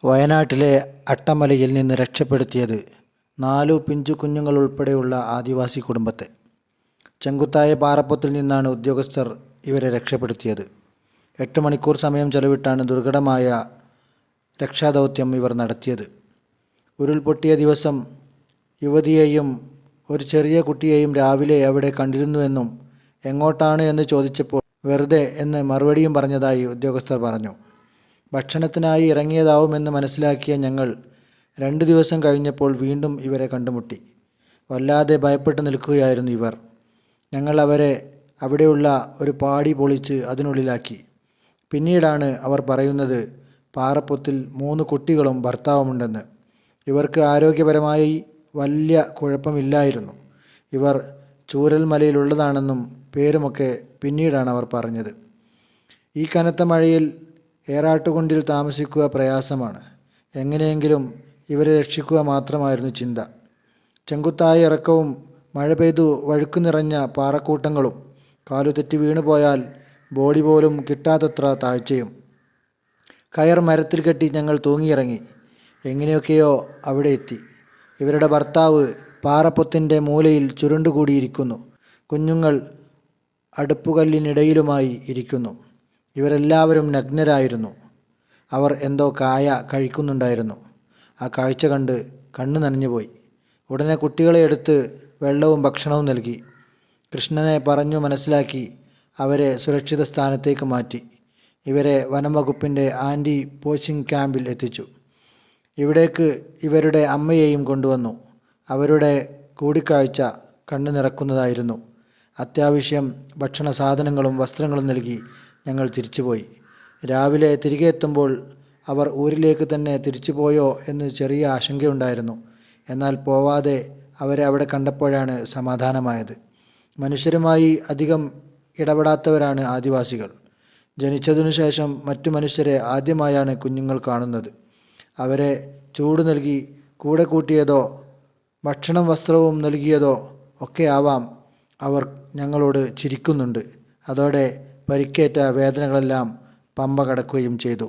വയനാട്ടിലെ അട്ടമലയിൽ നിന്ന് രക്ഷപ്പെടുത്തിയത് 4 പിഞ്ചു കുഞ്ഞുങ്ങളുൾപ്പെടെയുള്ള ആദിവാസി കുടുംബത്തെ. ചെങ്കുത്തായ പാറപ്പൊത്തിൽ നിന്നാണ് ഉദ്യോഗസ്ഥർ ഇവരെ രക്ഷപ്പെടുത്തിയത്. 8 മണിക്കൂർ സമയം ചെലവിട്ടാണ് ദുർഘടമായ രക്ഷാദൗത്യം ഇവർ നടത്തിയത്. ഉരുൾപൊട്ടിയ ദിവസം യുവതിയെയും ഒരു ചെറിയ കുട്ടിയെയും രാവിലെ അവിടെ കണ്ടിരുന്നുവെന്നും എങ്ങോട്ടാണ് എന്ന് ചോദിച്ചപ്പോൾ വെറുതെ എന്ന് മറുപടിയും പറഞ്ഞതായി ഉദ്യോഗസ്ഥർ പറഞ്ഞു. ഭക്ഷണത്തിനായി ഇറങ്ങിയതാവുമെന്ന് മനസ്സിലാക്കിയ ഞങ്ങൾ 2 ദിവസം കഴിഞ്ഞപ്പോൾ വീണ്ടും ഇവരെ കണ്ടുമുട്ടി. വല്ലാതെ ഭയപ്പെട്ട് നിൽക്കുകയായിരുന്നു ഇവർ. ഞങ്ങൾ അവരെ അവിടെയുള്ള ഒരു പാടി പൊളിച്ച് അതിനുള്ളിലാക്കി. പിന്നീടാണ് അവർ പറയുന്നത് പാറപ്പൊത്തിൽ 3 കുട്ടികളും ഭർത്താവുമുണ്ടെന്ന്. ഇവർക്ക് ആരോഗ്യപരമായി വലിയ കുഴപ്പമില്ലായിരുന്നു. ഇവർ ചൂരൽമലയിലുള്ളതാണെന്നും പേരുമൊക്കെ പിന്നീടാണ് അവർ പറഞ്ഞത്. ഈ കനത്ത മഴയിൽ ഏറാട്ടുകുണ്ടിൽ താമസിക്കുക പ്രയാസമാണ്. എങ്ങനെയെങ്കിലും ഇവരെ രക്ഷിക്കുക മാത്രമായിരുന്നു ചിന്ത. ചെങ്കുത്തായ ഇറക്കവും മഴ പെയ്തു വഴുക്കു നിറഞ്ഞ പാറക്കൂട്ടങ്ങളും കാലുതെറ്റി വീണുപോയാൽ ബോഡി പോലും കിട്ടാത്തത്ര താഴ്ചയും. കയർ മരത്തിൽ കെട്ടി ഞങ്ങൾ തൂങ്ങിയിറങ്ങി. എങ്ങനെയൊക്കെയോ അവിടെ എത്തി. ഇവരുടെ ഭർത്താവ് പാറപ്പൊത്തിൻ്റെ മൂലയിൽ ചുരുണ്ടുകൂടിയിരിക്കുന്നു. കുഞ്ഞുങ്ങൾ അടുപ്പുകല്ലിനിടയിലുമായി ഇരിക്കുന്നു. ഇവരെല്ലാവരും നഗ്നരായിരുന്നു. അവർ എന്തോ കായ കഴിക്കുന്നുണ്ടായിരുന്നു. ആ കാഴ്ച കണ്ട് കണ്ണു നനഞ്ഞുപോയി. ഉടനെ കുട്ടികളെ എടുത്ത് വെള്ളവും ഭക്ഷണവും നൽകി. കൃഷ്ണനെ പറഞ്ഞു മനസ്സിലാക്കി അവരെ സുരക്ഷിത സ്ഥാനത്തേക്ക് മാറ്റി. ഇവരെ വനം വകുപ്പിൻ്റെ ആൻറ്റി പോച്ചിങ് ക്യാമ്പിൽ എത്തിച്ചു. ഇവിടേക്ക് ഇവരുടെ അമ്മയെയും കൊണ്ടുവന്നു. അവരുടെ കൂടിക്കാഴ്ച കണ്ണു നിറക്കുന്നതായിരുന്നു. അത്യാവശ്യം ഭക്ഷണ സാധനങ്ങളും വസ്ത്രങ്ങളും നൽകി ഞങ്ങൾ തിരിച്ചുപോയി. രാവിലെ തിരികെ എത്തുമ്പോൾ അവർ ഊരിലേക്ക് തന്നെ തിരിച്ചുപോയോ എന്ന് ചെറിയ ആശങ്കയുണ്ടായിരുന്നു. എന്നാൽ പോവാതെ അവരെ അവിടെ കണ്ടപ്പോഴാണ് സമാധാനമായത്. മനുഷ്യരുമായി അധികം ഇടപെടാത്തവരാണ് ആദിവാസികൾ. ജനിച്ചതിനു ശേഷം മറ്റു മനുഷ്യരെ ആദ്യമായാണ് കുഞ്ഞുങ്ങൾ കാണുന്നത്. അവരെ ചൂട് നൽകി കൂടെ കൂട്ടിയതോ ഭക്ഷണം വസ്ത്രവും നൽകിയതോ ഒക്കെ ആവാം അവർ ഞങ്ങളോട് ചിരിക്കുന്നുണ്ട്. അതോടെ പരിക്കേറ്റ വേദനകളെല്ലാം പമ്പ കടക്കുകയും ചെയ്തു.